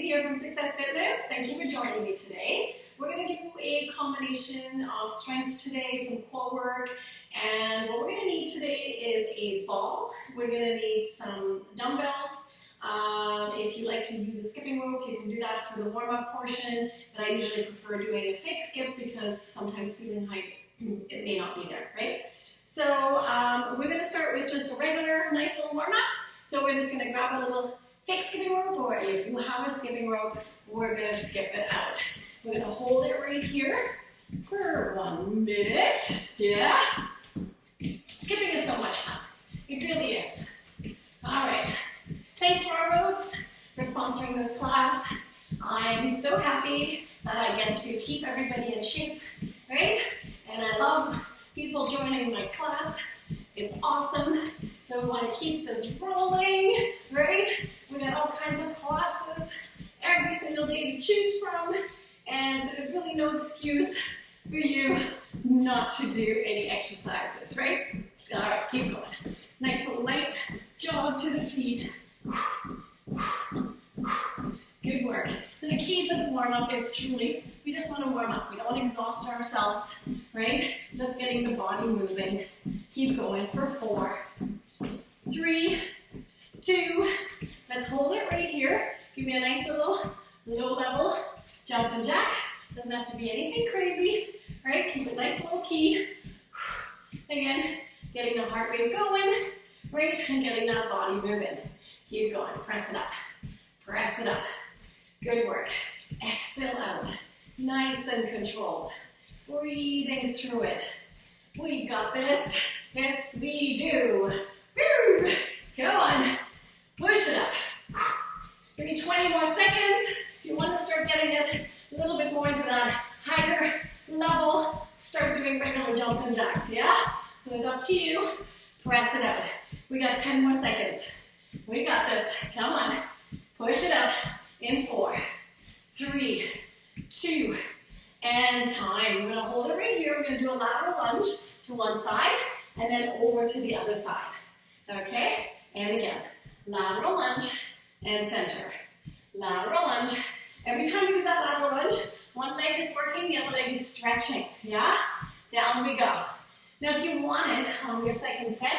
here from Success Fitness. Thank you for joining me today. We're going to do a combination of strength today, some core work, and what we're going to need today is a ball. We're going to need some dumbbells. If you like to use a skipping rope, you can do that for the warm-up portion, but I usually prefer doing a fake skip because sometimes ceiling height, it may not be there, right? So we're going to start with just a regular, nice little warm-up. So we're just going to grab a little fake skipping rope, or if you have a skipping rope, we're going to skip it out. We're going to hold it right here for 1 minute. Yeah? Skipping is so much fun. It really is. All right. Thanks for our roads for sponsoring this class. I'm so happy that I get to keep everybody in shape, right? And I love people joining my class. It's awesome. So we want to keep this rolling, right? We got all kinds of classes every single day to choose from. And so there's really no excuse for you not to do any exercises, right? All right, keep going. Nice little light jog to the feet. Good work. So the key for the warm-up is truly, we just want to warm up. We don't want to exhaust ourselves, right? Just getting the body moving. Keep going for 4, 3, 2. Let's hold it right here. Give me a nice little low level jump and jack. Doesn't have to be anything crazy, right? Keep it nice little key. Again, getting the heart rate going, right? And getting that body moving. Keep going. Press it up. Press it up. Good work. Exhale out. Nice and controlled. Breathing through it. We got this. Yes, we do. Woo! Come on. Push it up. Give me 20 more seconds. If you want to start getting it a little bit more into that higher level, start doing regular jump and jacks, yeah? So it's up to you. Press it out. We got 10 more seconds. We got this. Come on. Push it up in 4, 3, 2, and time. We're going to hold it right here. We're going to do a lateral lunge to one side and then over to the other side. Okay? And again, lateral lunge and center. Lateral lunge. Every time we do that lateral lunge, one leg is working, the other leg is stretching. Yeah? Down we go. Now if you want it on your second set,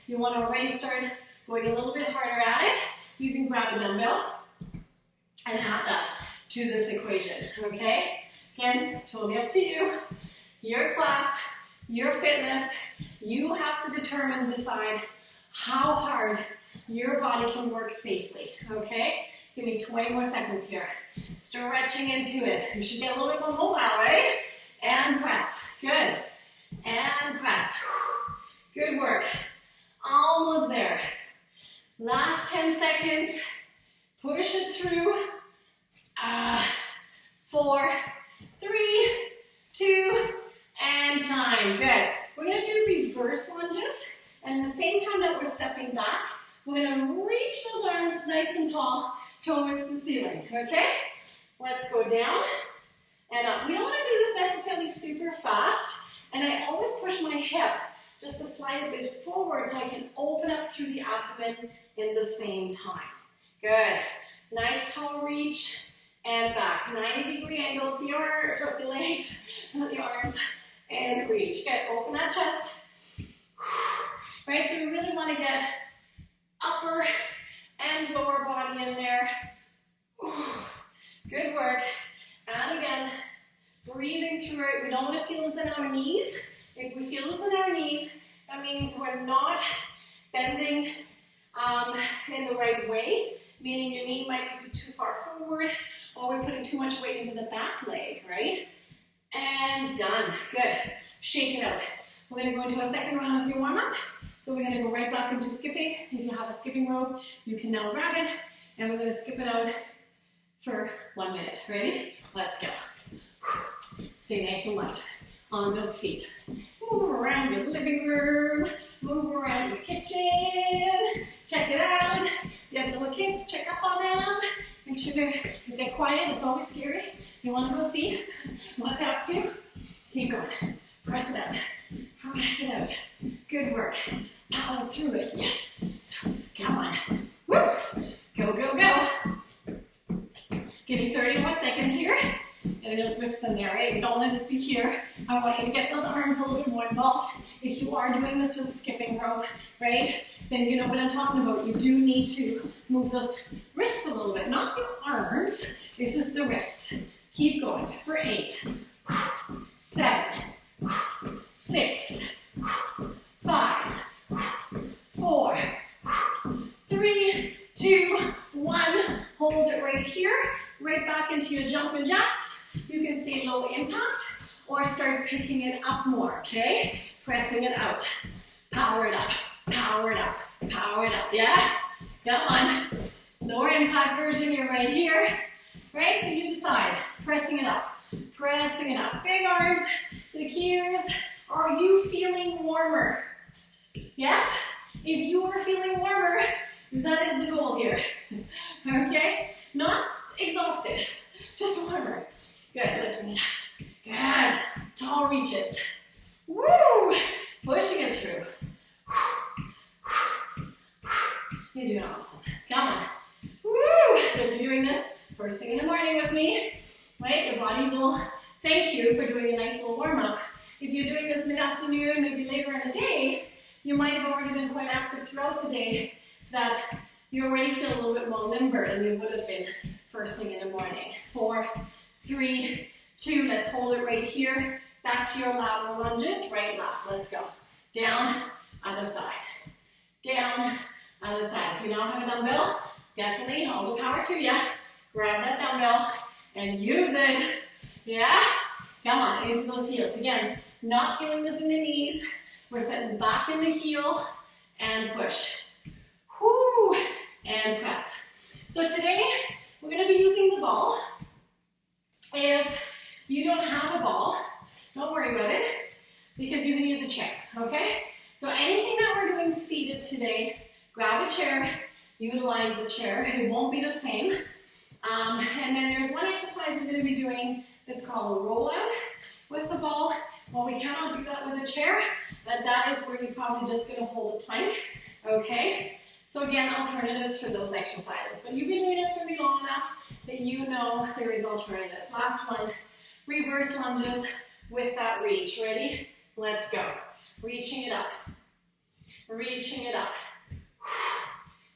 you want to already start going a little bit harder at it, you can grab a dumbbell and add that to this equation, okay? Again, totally up to you. Your class, your fitness, you have to determine, decide how hard your body can work safely, okay? Give me 20 more seconds here. Stretching into it. You should get a little bit more mobile, right? And press. Good. And press. Good work. Almost there. Last 10 seconds. Push it through. 4, 3, 2, and time. Good. We're going to do reverse lunges. And at the same time that we're stepping back, we're going to reach those arms nice and tall towards the ceiling. Okay? Let's go down and up. We don't want to do this necessarily super fast. And I always push my hip just to slide a bit forward so I can open up through the abdomen in the same time. Good. Nice tall reach and back. 90-degree angle of the legs, not the arms, and reach. Good. Open that chest. Right, so we really want to get upper and lower body in there. Good work. And again, breathing through it. We don't want to feel this in our knees. If we feel this in our knees, that means we're not bending in the right way, meaning your knee might be too far forward, or we're putting too much weight into the back leg, right? And done. Good. Shake it out. We're going to go into a second round of your warm-up. So we're going to go right back into skipping. If you have a skipping rope, you can now grab it, and we're going to skip it out for 1 minute. Ready? Let's go. Stay nice and light on those feet. Move around your living room. Move around your kitchen. Check it out. If you have little kids, check up on them. Make sure if they're quiet, it's always scary. You want to go see what they're up to. Keep going. Press it out. Press it out. Good work. Power through it. Yes. Come on. Woo. Go, go, go. Give me 30 more seconds here. Getting those wrists in there, right? You don't want to just be here. I want you to get those arms a little bit more involved. If you are doing this with a skipping rope, right, then you know what I'm talking about. You do need to move those wrists a little bit, not your arms. It's just the wrists. Keep going for 8, 7, 6, 5, 4, 3, 2, 1. Hold it right here, right back into your jumping jacks. You can stay low impact or start picking it up more, okay? Pressing it out. Power it up, power it up, power it up, yeah? Come on. Lower impact version, you're right here, right? So you decide, pressing it up, pressing it up. Big arms. So the key here is, are you feeling warmer? Yes? If you are feeling warmer, that is the goal here, okay? Not exhausted, just warmer. Good, lifting it up. Good, tall reaches. Woo! Pushing it through. You're doing awesome. Come on. Woo! So if you're doing this first thing in the morning with me, right, your body will thank you for doing a nice little warm-up. If you're doing this mid-afternoon, maybe later in the day, you might have already been quite active throughout the day, that you already feel a little bit more limber than you would have been first thing in the morning. 4, 3, 2, let's hold it right here. Back to your lateral lunges, right, left, let's go. Down, other side. Down, other side. If you now have a dumbbell, definitely all the power to you. Grab that dumbbell and use it. Yeah? Come on, into those heels. Again, not feeling this in the knees. We're setting back in the heel and push. Whoo! And press. So today, we're going to be using the ball. If you don't have a ball, don't worry about it, because you can use a chair, okay? So anything that we're doing seated today, grab a chair, utilize the chair. It won't be the same. And then there's one exercise we're going to be doing that's called a rollout with the ball. Well, we cannot do that with a chair, but that is where you're probably just going to hold a plank, okay? So again, alternatives for those exercises. But you've been doing this for me long enough that you know there is alternatives. Last one, reverse lunges with that reach. Ready? Let's go. Reaching it up. Reaching it up.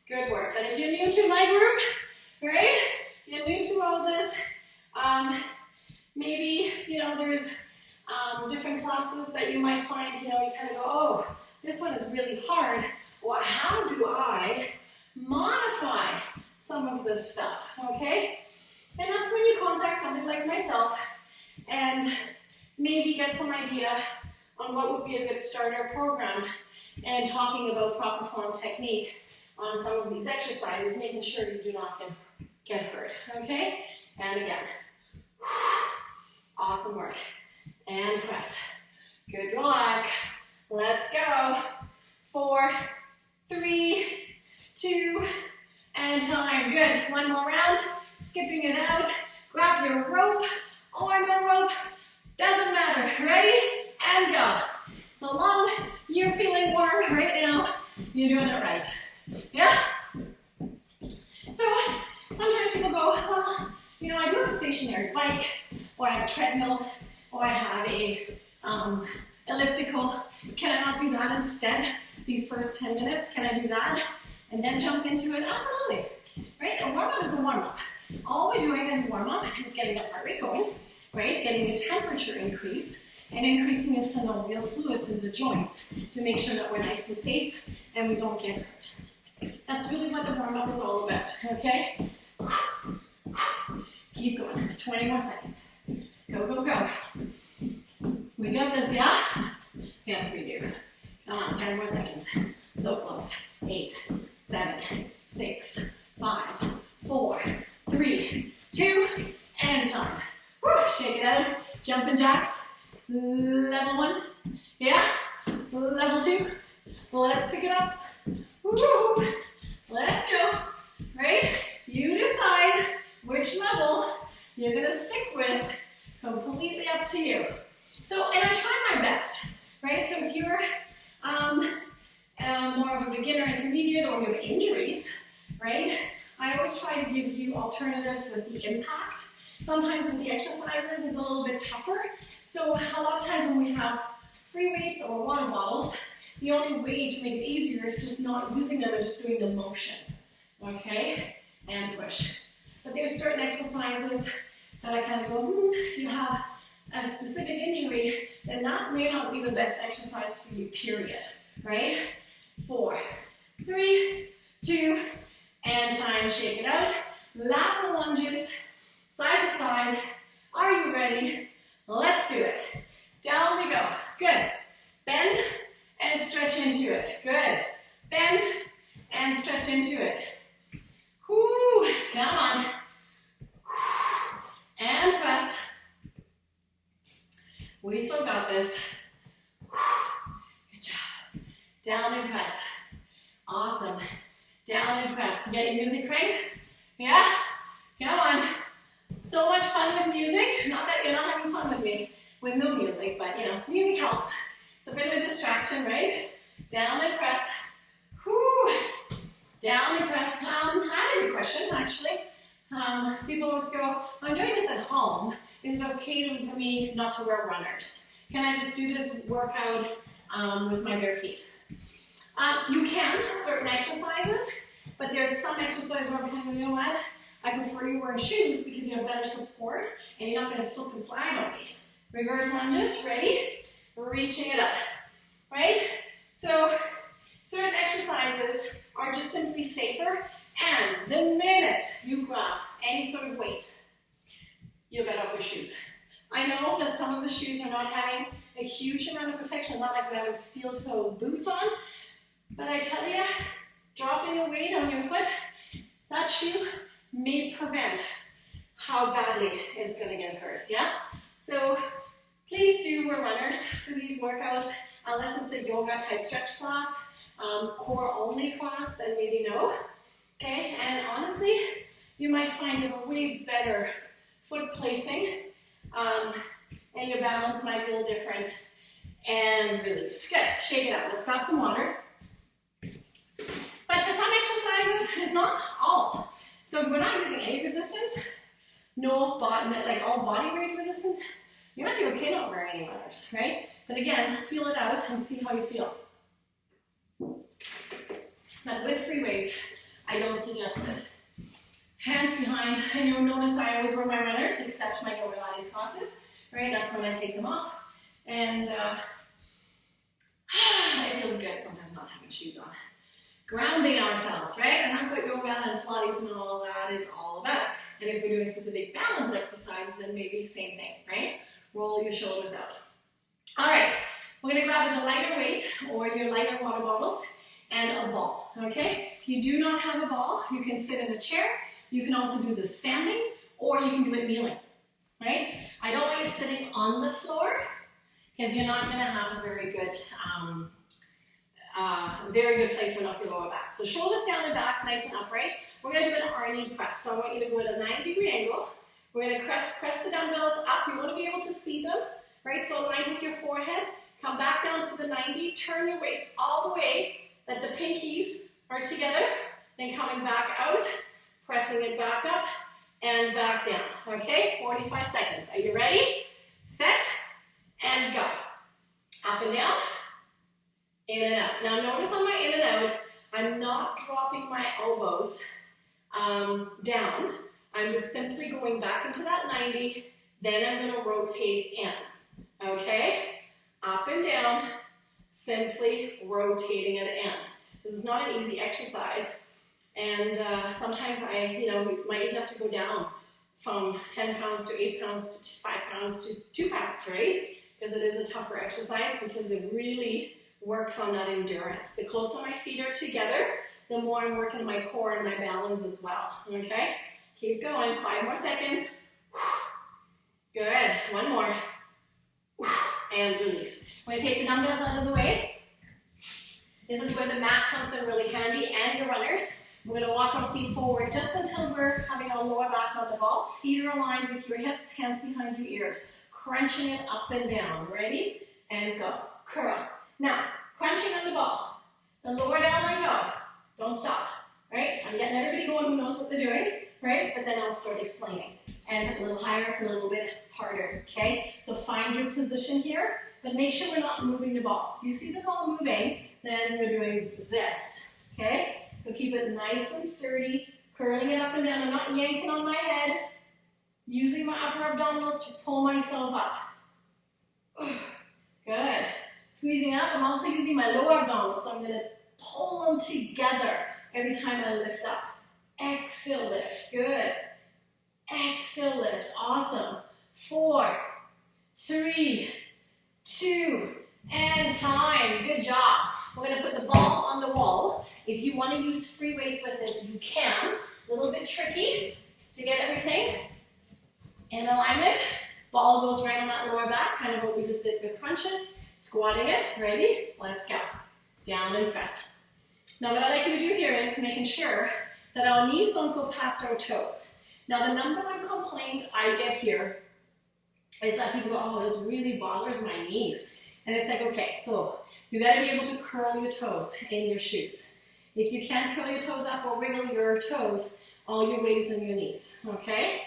Good work. But if you're new to my group, right? You're new to all this, maybe, there's different classes that you might find, you kind of go, oh, this one is really hard. Well, how do I modify some of this stuff, okay? And that's when you contact somebody like myself and maybe get some idea on what would be a good starter program and talking about proper form technique on some of these exercises, making sure you do not get hurt, okay? And again, awesome work. And press. Good luck. Let's go. 4, 3, 2, and time. Good. One more round. Skipping it out. Grab your rope or no rope. Doesn't matter. Ready? And go. So long you're feeling warm right now, you're doing it right. Yeah? So sometimes people go, well, I do have a stationary bike, or I have a treadmill, or I have a elliptical. Can I not do that instead? These first 10 minutes, can I do that? And then jump into it? Absolutely. Right? A warm-up is a warm-up. All we're doing in warm-up is getting the heart rate going, right? Getting a temperature increase, and increasing the synovial fluids in the joints to make sure that we're nice and safe and we don't get hurt. That's really what the warm-up is all about, okay? Keep going. 20 more seconds. Go, go, go. We got this, yeah? Yes, we do. Come on, 10 more seconds. So close. 8, 7, 6, 5, 4, 3, 2, and time. Woo, shake it out. Jumping jacks. Level 1. Yeah? Level 2. Let's pick it up. Woo! Let's go. Right? You decide which level you're going to stick with. Completely up to you. So, and I try my best, right? So if you're more of a beginner, intermediate, or you have injuries, right? I always try to to give you alternatives with the impact. Sometimes with the exercises, it's a little bit tougher. So a lot of times when we have free weights or water bottles, the only way to make it easier is just not using them and just doing the motion. Okay? And push. But there's certain exercises that I kind of go, if you have a specific injury, then that may not be the best exercise for you, period. Right? 4, 3, 2, and time. Shake it out. Lateral lunges, side to side. Are you ready? Let's do it. Down we go. Good. Bend and stretch into it. Good. Bend and stretch into it. Whoo, come on. And press. We still got this. Good job. Down and press. Awesome. Down and press. You got your music cranked? Yeah? Come on. So much fun with music. Not that you're not having fun with me with no music, but you know, music helps. It's a bit of a distraction, right? Down and press. Whoo. Down and press. I had a good question, actually. People always go, I'm doing this at home. Is it okay for me not to wear runners? Can I just do this workout with my bare feet? You can, certain exercises, but there's some exercises where I'm kind of, you know what? I prefer you wearing shoes because you have better support and you're not going to slip and slide on me. Reverse lunges, ready? Reaching it up, right? So certain exercises are just simply safer, and the minute you grab any sort of weight, you'll get off your shoes. I know that some of the shoes are not having a huge amount of protection, not like we're having steel-toe boots on, but I tell you, dropping a weight on your foot, that shoe may prevent how badly it's going to get hurt, yeah? So please do wear runners for these workouts, unless it's a yoga type stretch class, core only class, then maybe no, okay? And honestly, you might find you have a way better foot placing, and your balance might be a little different, and release. Good, shake it out. Let's grab some water. But for some exercises, it's not all. So if we're not using any resistance, no body, like all body weight resistance, you might be okay not wearing any runners, right? But again, feel it out and see how you feel. But with free weights, I don't suggest it. Hands behind, and you'll notice I always wear my runners, except my yoga Pilates classes, right? That's when I take them off. And it feels good sometimes not having shoes on. Grounding ourselves, right? And that's what yoga and Pilates and all that is all about. And if we're doing specific balance exercises, then maybe same thing, right? Roll your shoulders out. All right, we're gonna grab a lighter weight or your lighter water bottles and a ball, okay? If you do not have a ball, you can sit in a chair. You can also do this standing, or you can do it kneeling, right? I don't want you sitting on the floor because you're not gonna have a very good place for your lower back. So shoulders down and back, nice and upright. We're gonna do an R-knee press. So I want you to go at a 90-degree angle. We're gonna press the dumbbells up. You wanna be able to see them, right? So align with your forehead. Come back down to the 90. Turn your weights all the way that the pinkies are together. Then coming back out, pressing it back up and back down. Okay, 45 seconds. Are you ready? Set and go. Up and down. In and out. Now notice on my in and out, I'm not dropping my elbows down. I'm just simply going back into that 90, then I'm going to rotate in. Okay? Up and down, simply rotating it in. This is not an easy exercise, and sometimes you might even have to go down from 10 pounds to 8 pounds to 5 pounds to 2 pounds, right? Because it is a tougher exercise because it really works on that endurance. The closer my feet are together, the more I'm working my core and my balance as well, okay? Keep going, 5 more seconds. Good, 1 more. And release. I'm gonna take the dumbbells out of the way. This is where the mat comes in really handy and your runners. We're gonna walk our feet forward just until we're having our lower back on the ball. Feet are aligned with your hips, hands behind your ears. Crunching it up and down. Ready? And go. Curl. Now, crunching on the ball. The lower down I go. Don't stop. Right? I'm getting everybody going who knows what they're doing. right? But then I'll start explaining. And a little higher, a little bit harder, okay? So find your position here, but make sure we're not moving the ball. If you see the ball moving, then you're doing this, okay? So keep it nice and sturdy, curling it up and down. I'm not yanking on my head, using my upper abdominals to pull myself up. Good. Squeezing up. I'm also using my lower abdominals, so I'm going to pull them together every time I lift up. Exhale, lift. Good. Exhale, lift. Awesome. 4, 3, 2, and time. Good job. We're going to put the ball on the wall. If you want to use free weights with this, you can. A little bit tricky to get everything in alignment. Ball goes right on that lower back, kind of what we just did with crunches. Squatting it. Ready? Let's go. Down and press. Now what I'd like you to do here is making sure that our knees don't go past our toes. Now the number one complaint I get here is that people go, oh, this really bothers my knees. And it's like, okay, so you gotta be able to curl your toes in your shoes. If you can't curl your toes up or wiggle your toes, all your weight is on your knees, okay?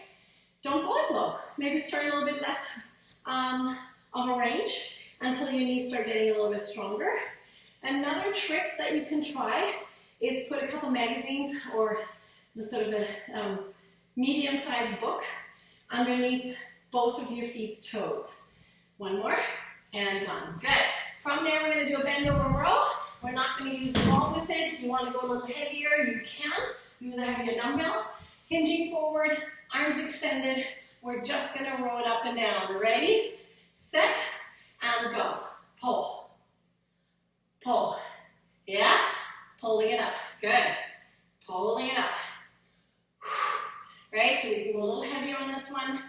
Don't go as low. Maybe start a little bit less of a range until your knees start getting a little bit stronger. Another trick that you can try is put a couple magazines or the sort of a medium-sized book underneath both of your feet's toes. One more, and done. Good. From there, we're going to do a bend over row. We're not going to use the ball with it. If you want to go a little heavier, you can. Use a heavier dumbbell. Hinging forward, arms extended. We're just going to row it up and down. Ready, set, and go. Pull. Pull. Yeah? Pulling it up. Good. Pulling it up. Right? So we can go a little heavier on this one.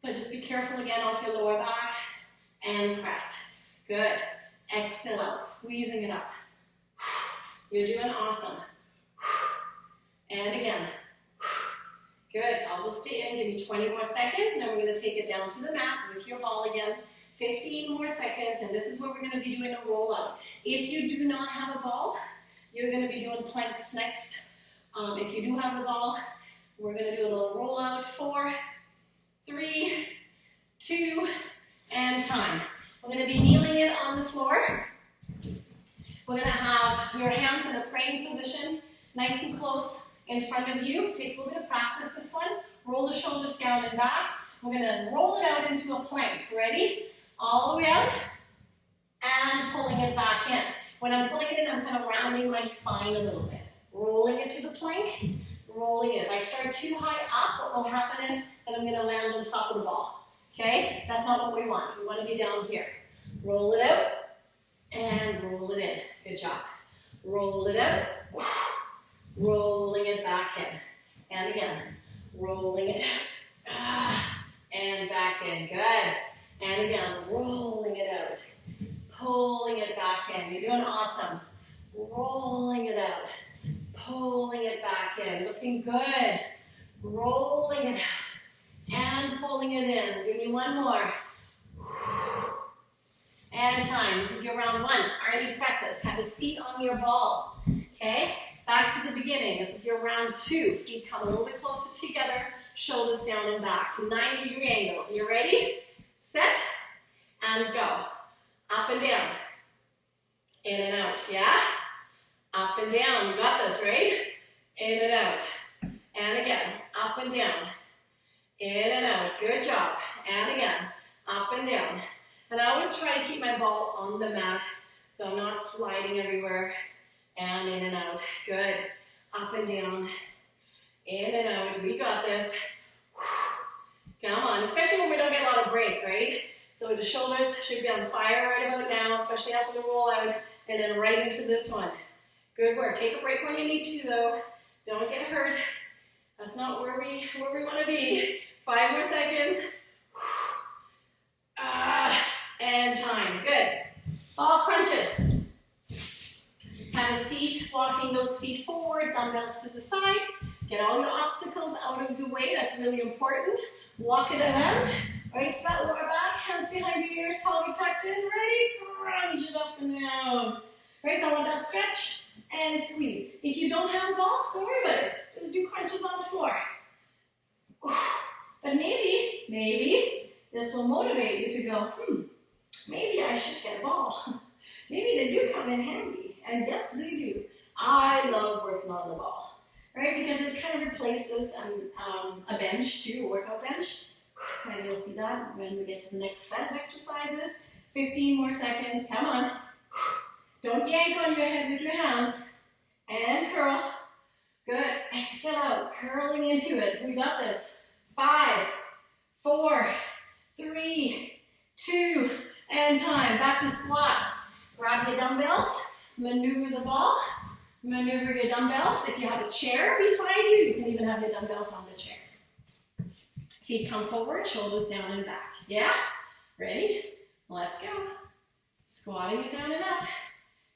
But just be careful again off your lower back. And press. Good. Exhale out. Squeezing it up. You're doing awesome. And again. Good. Elbows stay in. Give me 20 more seconds. Now we're going to take it down to the mat with your ball again. 15 more seconds, and this is where we're going to be doing a roll-out. If you do not have a ball, you're going to be doing planks next. If you do have the ball, we're going to do a little roll-out. 4, 3, 2, and time. We're going to be kneeling it on the floor. We're going to have your hands in a praying position, nice and close in front of you. It takes a little bit of practice, this one. Roll the shoulders down and back. We're going to roll it out into a plank. Ready? All the way out and pulling it back in. When I'm pulling it in, I'm kind of rounding my spine a little bit. Rolling it to the plank, rolling it. If I start too high up, what will happen is that I'm going to land on top of the ball. Okay? That's not what we want. We want to be down here. Roll it out and roll it in. Good job. Roll it out, rolling it back in. And again, rolling it out. And back in. Good. And again, rolling it out, pulling it back in. You're doing awesome. Rolling it out, pulling it back in. Looking good. Rolling it out and pulling it in. Give me one more. And time. This is your round 1. Arnie presses. Have a seat on your ball. Okay? Back to the beginning. This is your round 2. Feet come a little bit closer together. Shoulders down and back. 90-degree angle. You ready? Set, and go. Up and down. In and out, yeah? Up and down. You got this, right? In and out. And again, up and down. In and out. Good job. And again, up and down. And I always try to keep my ball on the mat so I'm not sliding everywhere. And in and out. Good. Up and down. In and out. We got this. Come on, especially when we don't get a lot of break, right? So the shoulders should be on fire right about now, especially after the roll out, and then right into this one. Good work. Take a break when you need to, though. Don't get hurt. That's not where we want to be. 5 more seconds. And time. Good. Ball crunches. Have a seat, walking those feet forward, dumbbells to the side. Get all your obstacles out of the way. That's really important. Walk it out. Right to that lower back. Hands behind your ears, pelvic tucked in. Ready? Crunch it up and down. Right, so I want that stretch and squeeze. If you don't have a ball, don't worry about it. Just do crunches on the floor. But maybe this will motivate you to go, maybe I should get a ball. Maybe they do come in handy. And yes, they do. I love working on the ball, right? Because it kind of replaces a bench too, a workout bench. And you'll see that when we get to the next set of exercises. 15 more seconds, come on. Don't yank on your head with your hands. And curl. Good, exhale out, curling into it. We got this. 5, 4, 3, 2, and time. Back to squats. Grab your dumbbells, maneuver the ball, maneuver your dumbbells. If you have a chair beside you, you can even have your dumbbells on the chair. Feet come forward, shoulders down and back. Yeah? Ready? Let's go. Squatting it down and up.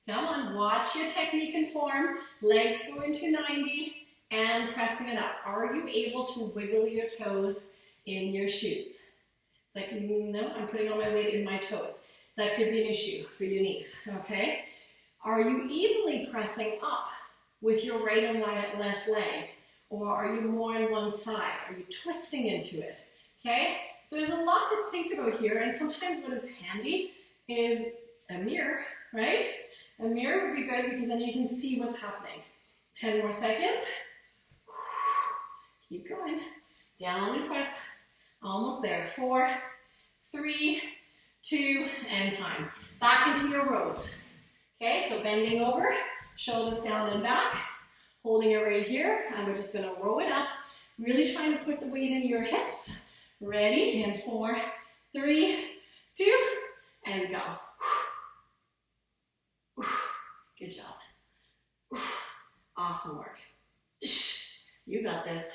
Come on, watch your technique and form. Legs go into 90 and pressing it up. Are you able to wiggle your toes in your shoes? It's like, no, I'm putting all my weight in my toes. That could be an issue for your knees, okay? Are you evenly pressing up with your right and left leg? Or are you more on one side? Are you twisting into it, okay? So there's a lot to think about here, and sometimes what is handy is a mirror, right? A mirror would be good because then you can see what's happening. 10 more seconds. Keep going. Down and press. Almost there. 4, 3, 2, and time. Back into your rows. Okay, so bending over, shoulders down and back, holding it right here, and we're just gonna row it up, really trying to put the weight in your hips. Ready, and 4, 3, 2, and go. Good job. Awesome work. You got this.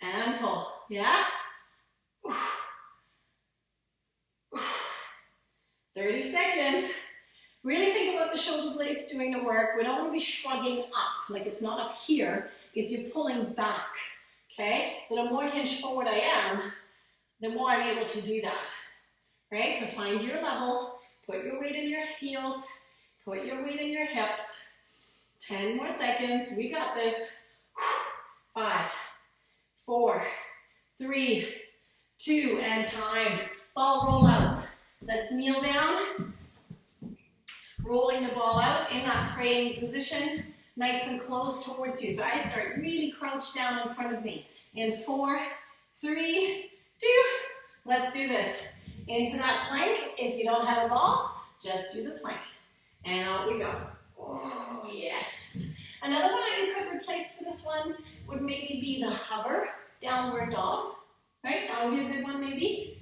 And pull, yeah? 30 seconds. Really think about the shoulder blades doing the work. We don't want to be shrugging up, like it's not up here, it's you pulling back, okay? So the more hinged forward I am, the more I'm able to do that, right? So find your level, put your weight in your heels, put your weight in your hips. 10 more seconds, we got this. 5, 4, 3, 2, and time. Ball rollouts. Let's kneel down, rolling the ball out in that praying position, nice and close towards you. So I start really crouched down in front of me. In 4, 3, 2, let's do this. Into that plank. If you don't have a ball, just do the plank. And out we go. Oh, yes. Another one that you could replace for this one would maybe be the hover, downward dog. Right? That would be a good one maybe.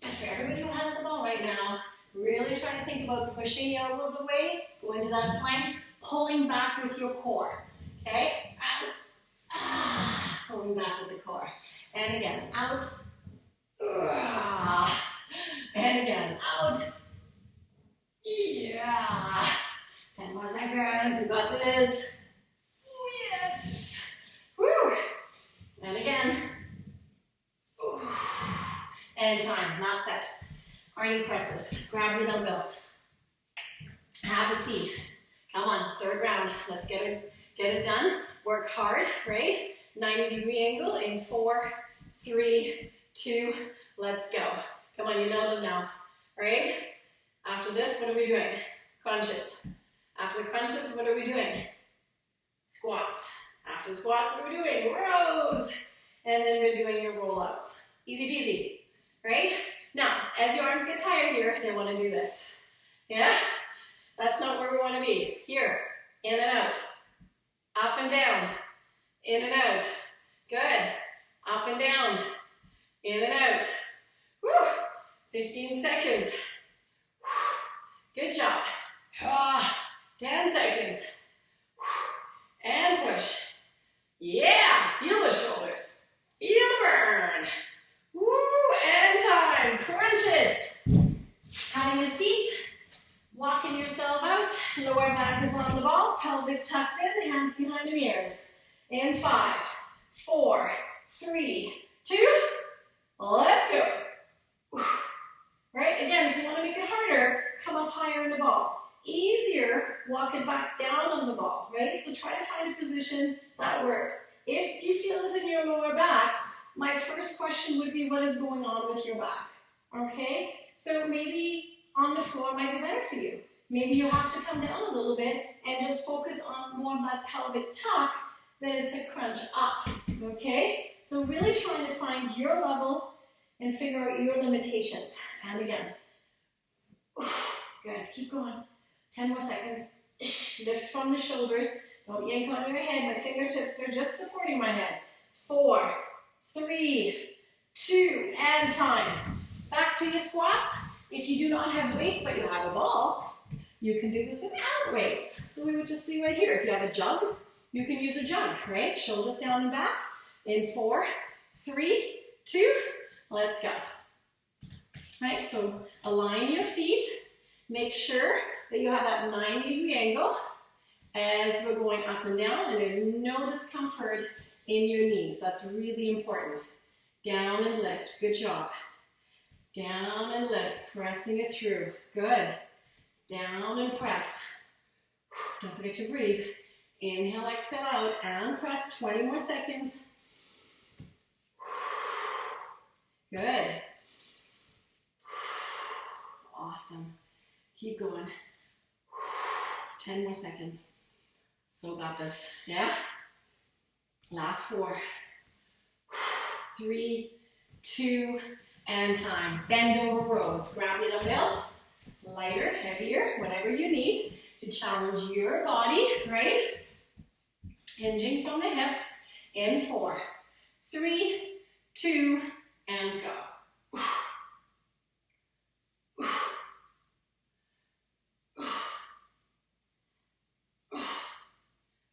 And for everybody who has the ball right now, really try to think about pushing the elbows away, go into that plank, pulling back with your core, okay? Out, pulling back with the core. And again, out, and again, out, yeah. 10 more seconds, you got this. Yes, woo. And again. And time, last set. Arnie presses, grab your dumbbells. Have a seat. Come on, third round. Let's get it done. Work hard, right? 90-degree angle in 4, 3, 2, let's go. Come on, you know them now, right? After this, what are we doing? Crunches. After the crunches, what are we doing? Squats. After the squats, what are we doing? Rows. And then we're doing your rollouts. Easy peasy. Right? Now, as your arms get tired here, they want to do this. Yeah? That's not where we want to be. Here, in and out. Up and down. In and out. Good. Up and down. In and out. Woo! 15 seconds. Good job. 10 seconds. And push. Yeah! Feel the shoulders. Feel the burn. Woo! And time. Crunches. Having a seat. Walking yourself out. Lower back is on the ball. Pelvic tucked in. Hands behind the ears. In 5, 4, 3, 2. Let's go. Right? Again, if you want to make it harder, come up higher in the ball. easier, walk it back down on the ball, right? So try to find a position that works. If you feel this in your lower back, my first question would be, what is going on with your back? Okay? So maybe on the floor might be better for you. Maybe you have to come down a little bit and just focus on more of that pelvic tuck than it's a crunch up, okay? So really trying to find your level and figure out your limitations. And again, good, keep going. 10 more seconds. Lift from the shoulders. Don't yank on your head. My fingertips are just supporting my head. 4, 3, 2, and time. Back to your squats. If you do not have weights, but you have a ball, you can do this without weights. So we would just be right here. If you have a jug, you can use a jug, right? Shoulders down and back. In 4, 3, 2, let's go. Right, so align your feet. Make sure that you have that 90-degree angle as we're going up and down, and there's no discomfort in your knees. That's really important. Down and lift. Good job. Down and lift. Pressing it through. Good. Down and press. Don't forget to breathe. Inhale, exhale out, and press. 20 more seconds. Good. Awesome. Keep going. 10 more seconds. So got this. Yeah? Last 4. 3, 2, and time. Bend over rows. Grab your dumbbells. Lighter, heavier, whatever you need to challenge your body, right? Hinging from the hips. In 4, 3, 2, and go.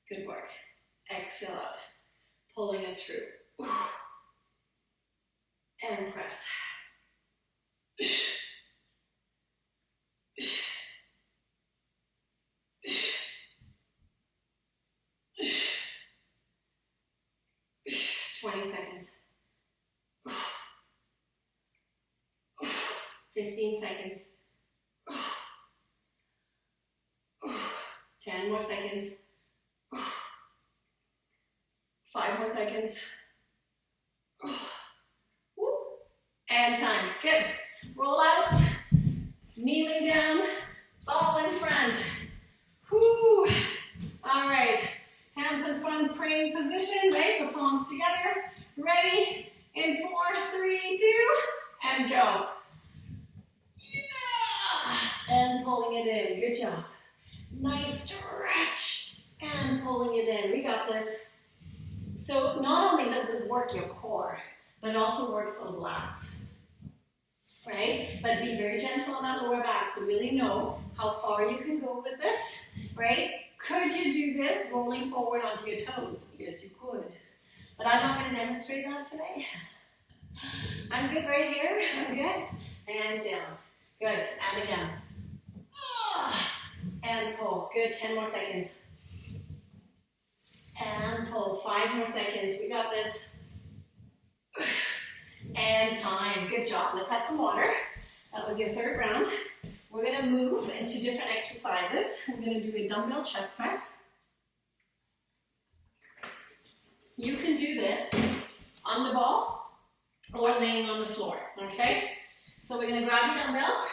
Good work. Exhale out. Pulling it through. And press. 20 seconds. 15 seconds. 10 more seconds. 5 more seconds. And time. Good. Roll outs. Kneeling down. Ball in front. Whoo. All right. Hands in front, praying position, right? So palms together. Ready? In 4, 3, 2, and go. And pulling it in. Good job. Nice stretch. And pulling it in. We got this. So not only does this work your core, but it also works those lats. Right? But be very gentle on that lower back. So really know how far you can go with this. Right? Could you do this rolling forward onto your toes? Yes, you could. But I'm not going to demonstrate that today. I'm good right here. I'm good. And down. Good. And again. And pull. Good. 10 more seconds. And pull. 5 more seconds. We got this. And time. Good job. Let's have some water. That was your third round. We're going to move into different exercises. We're going to do a dumbbell chest press. You can do this on the ball or laying on the floor, okay? So we're going to grab your dumbbells.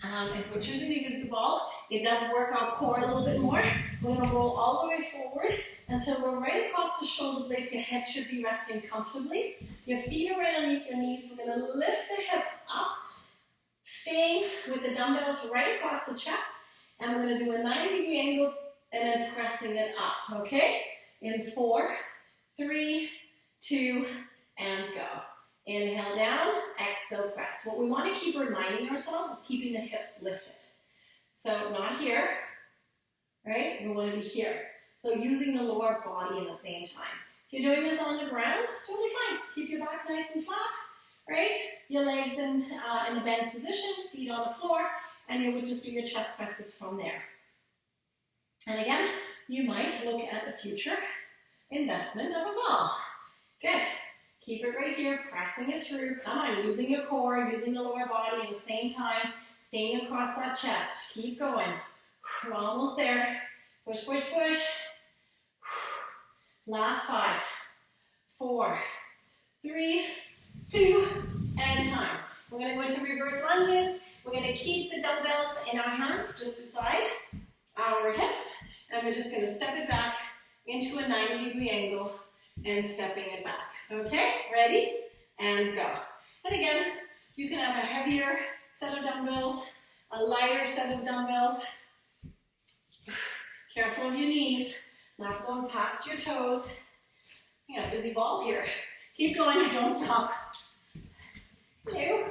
If we're choosing to use the ball, it does work our core a little bit more. We're going to roll all the way forward until we're right across the shoulder blades. Your head should be resting comfortably. Your feet are right underneath your knees. We're going to lift the hips up, staying with the dumbbells right across the chest. And we're going to do a 90-degree angle and then pressing it up, okay? In 4, 3, 2, and go. Inhale down, exhale, press. What we want to keep reminding ourselves is keeping the hips lifted. So not here, right? We want to be here. So using the lower body in the same time. If you're doing this on the ground, totally fine. Keep your back nice and flat, right? Your legs in a bent position, feet on the floor, and you would just do your chest presses from there. And again, you might look at a future investment of a ball. Good. Keep it right here, pressing it through. Come on, using your core, using the lower body at the same time. staying across that chest. Keep going. We're almost there. Push, push, push. Last 5, 4, 3, 2, and time. We're going to go into reverse lunges. We're going to keep the dumbbells in our hands just beside our hips. And we're just going to step it back into a 90-degree angle and stepping it back. Okay, ready? And go. And again, you can have a heavier set of dumbbells, a lighter set of dumbbells. Careful of your knees, not going past your toes. You got a busy ball here. Keep going and don't stop. Hello.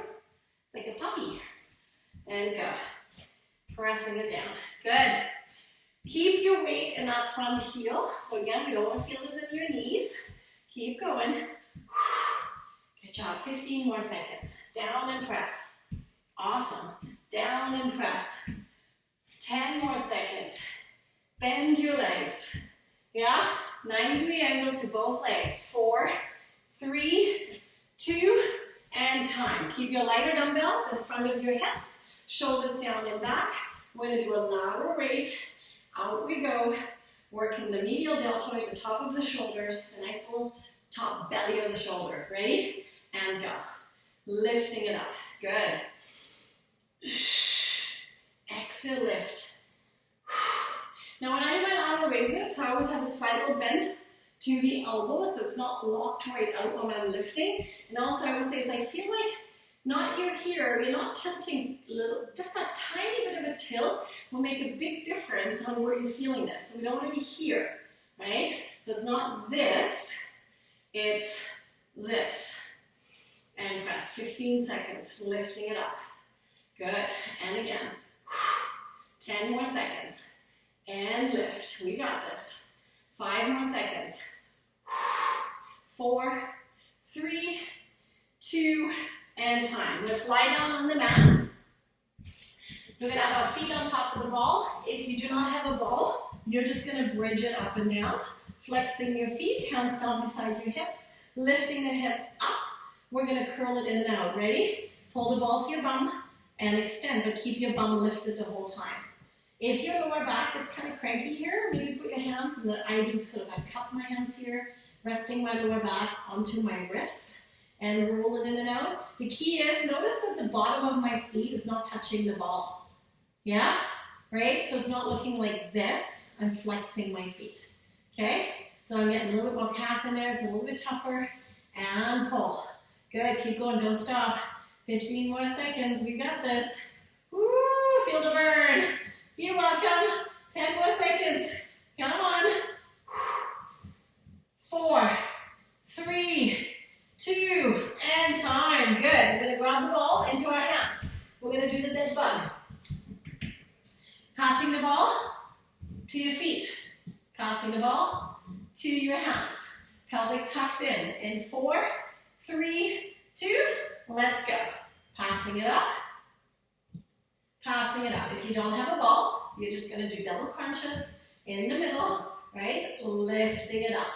It's like a puppy. And go. Pressing it down. Good. Keep your weight in that front heel. So again, we don't want to feel this in your knees. Keep going. Good job. 15 more seconds. Down and press. Awesome. Down and press. 10 more seconds. Bend your legs. Yeah? 90-degree angle to both legs. 4, 3, 2, and time. Keep your lighter dumbbells in front of your hips. Shoulders down and back. We're going to do a lateral raise. Out we go. Working the medial deltoid, the top of the shoulders, the nice little top belly of the shoulder. Ready? And go. Lifting it up. Good. Exhale, lift. Now when I do my lateral raises, I always have a slight little bend to the elbow, so it's not locked right out when I'm lifting. And also I always say, I feel like not you're here, you're not tilting a little, just that tiny bit of a tilt will make a big difference on where you're feeling this. So we don't want to be here, right? So it's not this, it's this. And press, 15 seconds, lifting it up. Good, and again. 10 more seconds. And lift. We got this. 5 more seconds. 4, 3, 2, and time. Let's lie down on the mat. We're going to have our feet on top of the ball. If you do not have a ball, you're just going to bridge it up and down. Flexing your feet, hands down beside your hips. Lifting the hips up. We're going to curl it in and out. Ready? Pull the ball to your bum and extend, but keep your bum lifted the whole time. If your lower back is kind of cranky here, maybe put your hands, and I do sort of, I cup my hands here, resting my lower back onto my wrists, and roll it in and out. The key is, notice that the bottom of my feet is not touching the ball. Yeah? Right? So it's not looking like this. I'm flexing my feet. Okay? So I'm getting a little bit more calf in there. It's a little bit tougher. And pull. Good. Keep going. Don't stop. 15 more seconds. We got this. Woo! Feel the burn. You're welcome. 10 more seconds. Come on. 4, 3, 2, and time. Good. We're going to grab the ball into our hands. We're going to do the dead bug. Passing the ball to your feet. Passing the ball to your hands. Pelvic tucked in. In 4, 3, 2, let's go. Passing it up. Passing it up. If you don't have a ball, you're just going to do double crunches in the middle, right? Lifting it up.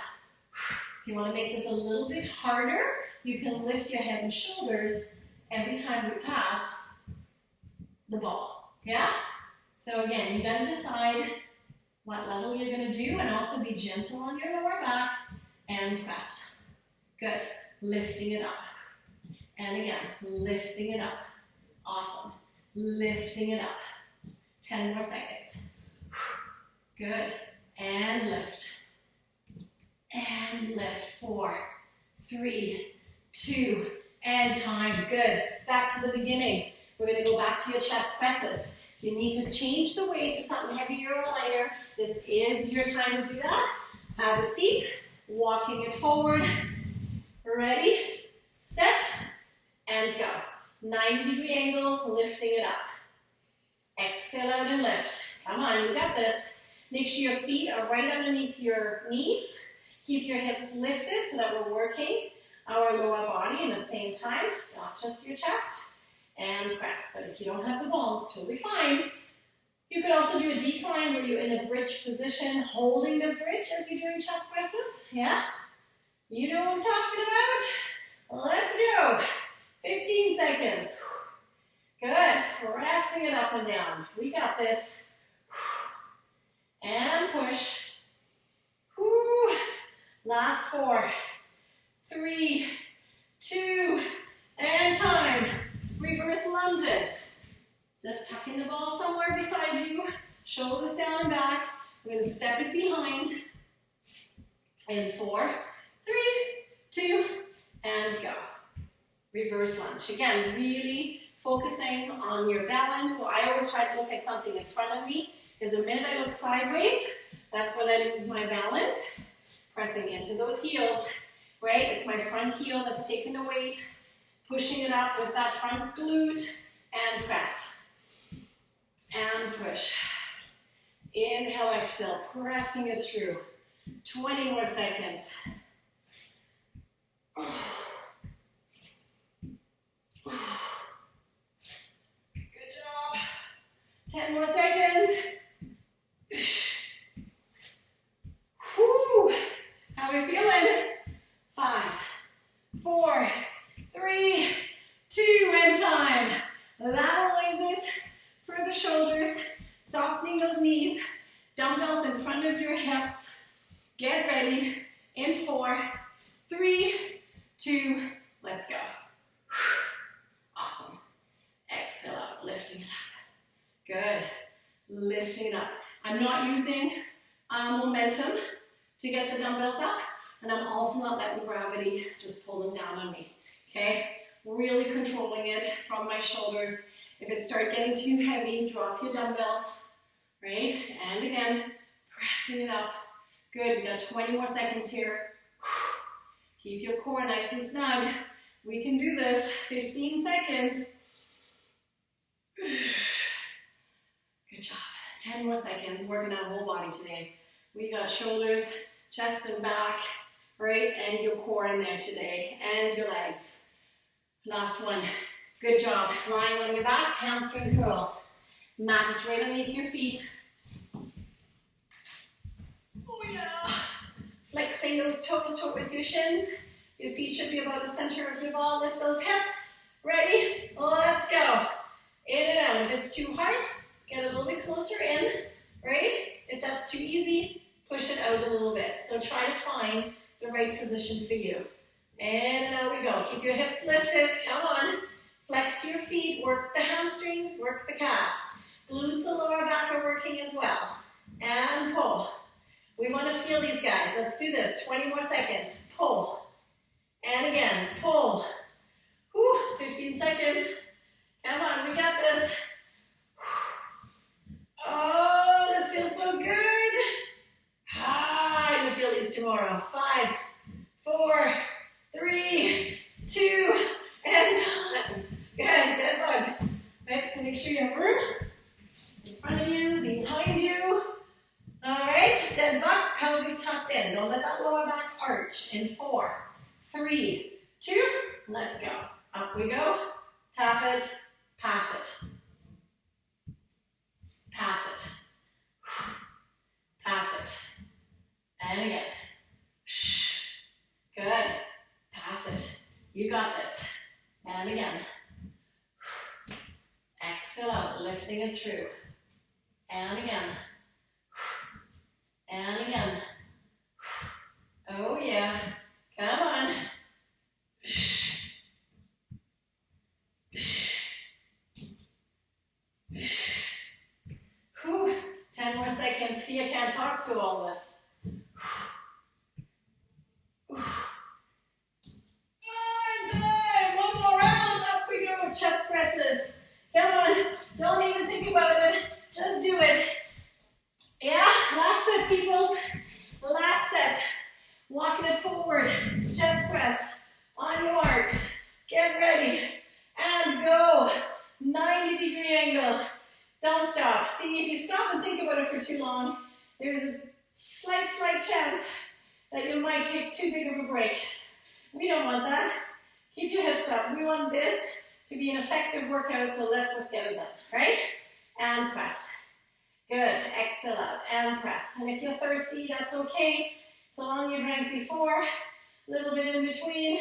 If you want to make this a little bit harder, you can lift your head and shoulders every time we pass the ball. Yeah? So again, you got to decide what level you're going to do and also be gentle on your lower back and press. Good. Lifting it up. And again, lifting it up. Awesome. Lifting it up. 10 more seconds. Good. And lift. And lift. 4, 3, 2, and time. Good. Back to the beginning. We're going to go back to your chest presses. If you need to change the weight to something heavier or lighter, this is your time to do that. Have a seat. Walking it forward. Ready, set, and go. 90-degree angle, lifting it up. Exhale out and lift. Come on, you got this. Make sure your feet are right underneath your knees. Keep your hips lifted so that we're working our lower body in the same time, not just your chest. And press. But if you don't have the ball, it's totally fine. You could also do a decline where you're in a bridge position, holding the bridge as you're doing chest presses. Yeah? You know what I'm talking about? Let's go. 15 seconds. Good. Pressing it up and down. We got this. And push. Woo. Last 4, 3, 2, and time. Reverse lunges. Just tucking the ball somewhere beside you. Shoulders down and back. We're going to step it behind. In 4, 3, 2, and go. Reverse lunge. Again, really focusing on your balance. So I always try to look at something in front of me, because the minute I look sideways, that's when I lose my balance. Pressing into those heels, right? It's my front heel that's taking the weight, pushing it up with that front glute, and press. And push. Inhale, exhale, pressing it through. 20 more seconds. Good job. 10 more seconds. Whew. How are we feeling? 5, 4, 3, 2, and time. Lateral raises for the shoulders, softening those knees, dumbbells in front of your hips. Get ready in 4, 3, 2, let's go. Awesome. Exhale out, lifting it up. Good. Lifting it up. I'm not using momentum to get the dumbbells up, and I'm also not letting gravity just pull them down on me. Okay? Really controlling it from my shoulders. If it starts getting too heavy, drop your dumbbells, right? And again, pressing it up. Good, we got 20 more seconds here. Keep your core nice and snug. We can do this. 15 seconds. Good job. 10 more seconds. Working on the whole body today. We got shoulders, chest and back, right? And your core in there today. And your legs. Last one. Good job. Lying on your back, hamstring curls. Mat is right underneath your feet. Oh yeah. Flexing those toes towards your shins. Your feet should be about the center of your ball. Lift those hips. Ready? Let's go. In and out. If it's too hard, get a little bit closer in, right? If that's too easy, push it out a little bit. So try to find the right position for you. And out we go. Keep your hips lifted. Come on. Flex your feet. Work the hamstrings. Work the calves. Glutes and lower back are working as well. And pull. We want to feel these guys. Let's do this. 20 more seconds. Pull. And again. Pull. Whew, 15 seconds. Come on. We got this. Oh, this feels so good. I'm going to feel these tomorrow. 5, 4, 3, 2, and time. Good, dead bug. Right, so make sure you have room in front of you, behind you. All right, dead bug, pelvic tucked in. Don't let that lower back arch. In 4, 3, 2, let's go. Up we go. Tap it, pass it. Pass it. Pass it. And again. Good. Pass it. You got this. And again. Exhale out, lifting it through. And again. And again. Oh yeah. Come on. Whew. 10 more seconds. See, I can't talk through all this. One more round. Up we go. Chest presses. Come on. Don't even think about it. Just do it. Yeah. Last set, peoples. Last set. Walking it forward. Chest press. On your marks. Get ready. And go. 90-degree angle. Don't stop. See, if you stop and think about it for too long, there's a slight chance that you might take too big of a break. We don't want that. Keep your hips up. We want this to be an effective workout, so let's just get it done, right? And press. Good. Exhale out and press. And if you're thirsty, that's okay. So long you drank before, a little bit in between,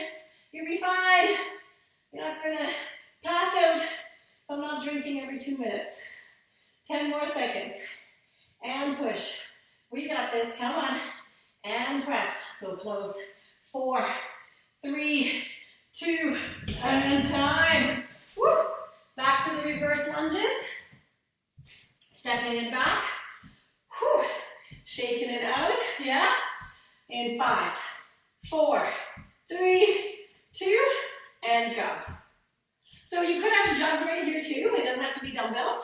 you'll be fine. You're not going to pass out I'm not drinking every 2 minutes. 10 more seconds. And push. We got this, come on. And press, so close. 4, 3, 2, and time. Woo! Back to the reverse lunges. Stepping it back. Whew. Shaking it out, yeah? In 5, 4, 3, 2, and go. So you could have a jug right here too. It doesn't have to be dumbbells,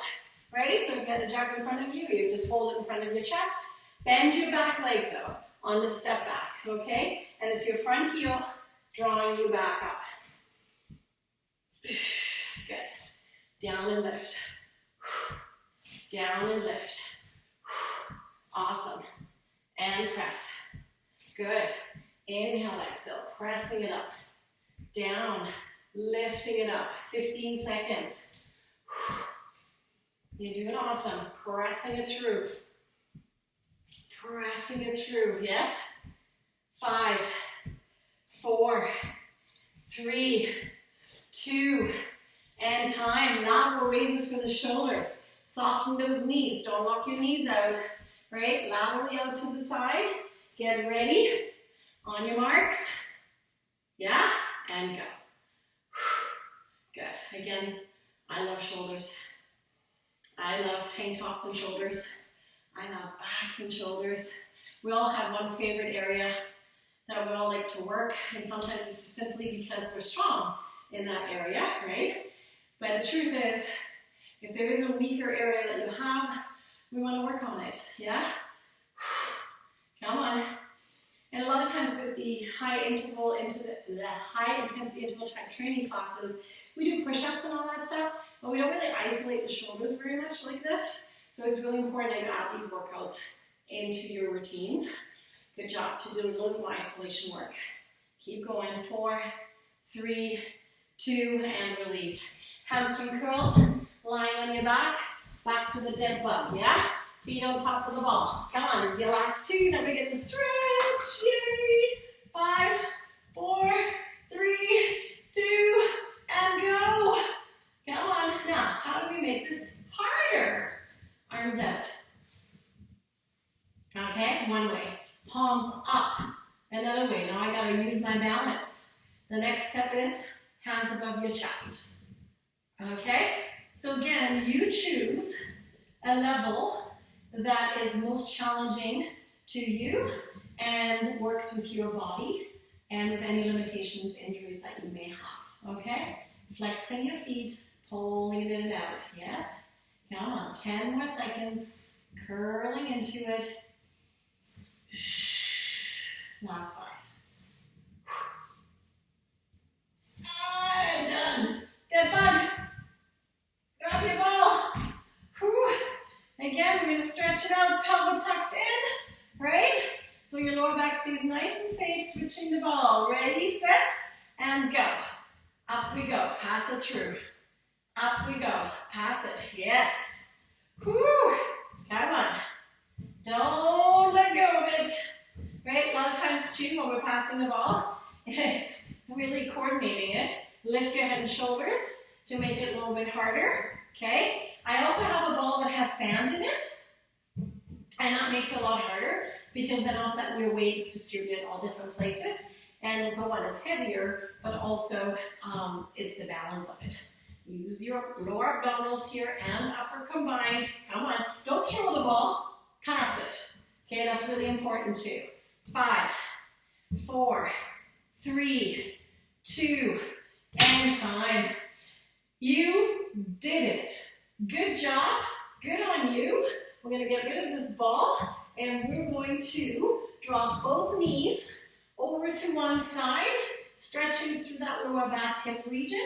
right? So if you got a jug in front of you, you just hold it in front of your chest. Bend your back leg though, on the step back, okay? And it's your front heel drawing you back up. Good. Down and lift. Down and lift. Awesome. And press. Good. Inhale, exhale, pressing it up. Down, lifting it up. 15 seconds. You're doing awesome. Pressing it through. Pressing it through. Yes? 5, 4, 3, 2, and time. Lateral raises for the shoulders. Soften those knees. Don't lock your knees out. Right? Laterally out to the side. Get ready. On your marks. Yeah? And go. Good. Again, I love shoulders. I love tank tops and shoulders. I love backs and shoulders. We all have one favorite area that we all like to work, and sometimes it's just simply because we're strong in that area, right? But the truth is, if there is a weaker area that you have, we want to work on it, yeah? Come on. And a lot of times with the high intensity interval type training classes, we do push-ups and all that stuff, but we don't really isolate the shoulders very much like this. So it's really important that you add these workouts into your routines. Good job to do a little more isolation work. Keep going. 4, 3, 2, and release. Hamstring curls, lying on your back, back to the dead bug, yeah? Feet on top of the ball. Come on, this is your last 2, then we get to stretch, yay! 5, 4, 3, 2, and go. Come on. Now, how do we make this harder? Arms out. Okay, one way. Palms up. Another way. Now I gotta use my balance. The next step is hands above your chest. Okay? So again, you choose a level that is most challenging to you and works with your body and with any limitations, injuries that you may have. Okay? Flexing your feet, pulling it in and out. Yes? Come on, 10 more seconds. Curling into it. Last 5. And done. Dead bug. Grab your ball. Whew. Again, we're going to stretch it out, pelvic tucked in, right? So your lower back stays nice and safe, switching the ball. Ready, set, and go. Up we go, pass it through. Up we go, pass it, yes. Whew. Come on. Don't let go of it. Right? A lot of times too, when we're passing the ball, it's really coordinating it. Lift your head and shoulders to make it a little bit harder. Okay? I also have a ball that has sand in it, and that makes it a lot harder because then all of a sudden your weight is distributed in all different places. And for one, it's heavier, but also it's the balance of it. Use your lower abdominals here and upper combined. Come on. Don't throw the ball. Pass it. Okay, that's really important too. 5, 4, 3, 2, and time. You did it. Good job. Good on you. We're going to get rid of this ball and we're going to drop both knees over to one side, stretching through that lower back hip region.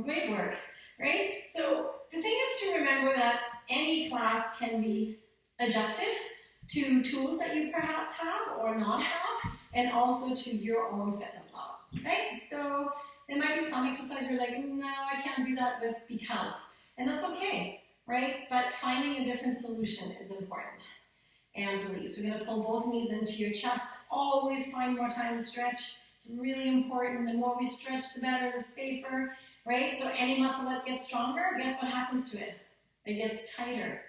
Great work, right? So the thing is to remember that any class can be adjusted to tools that you perhaps have or not have, and also to your own fitness level, right? So there might be some exercise you're like, no, I can't do that with because, and that's okay, right? But finding a different solution is important. And release. We're going to pull both knees into your chest. Always find more time to stretch. It's really important. The more we stretch, the better, the safer, right? So any muscle that gets stronger, guess what happens to it? It gets tighter.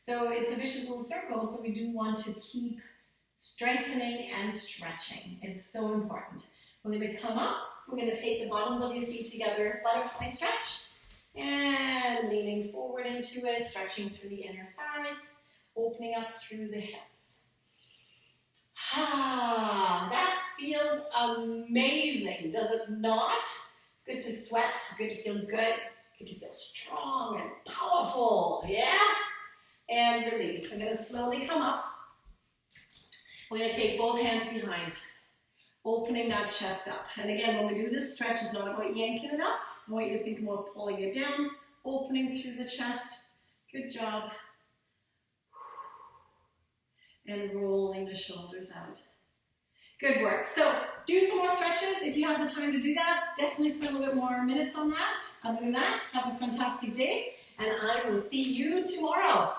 So it's a vicious little circle, so we do want to keep strengthening and stretching. It's so important. We're going to come up. We're going to take the bottoms of your feet together, butterfly stretch, and leaning forward into it, stretching through the inner thighs, opening up through the hips. That feels amazing, does it not? It's good to sweat, good to feel good to feel strong and powerful, yeah? And release. I'm going to slowly come up. We're going to take both hands behind, opening that chest up. And again, when we do this stretch, it's not about yanking it up. I want you to think more pulling it down, opening through the chest. Good job. And rolling the shoulders out. Good work. So do some more stretches. If you have the time to do that, definitely spend a little bit more minutes on that. Other than that, have a fantastic day, and I will see you tomorrow.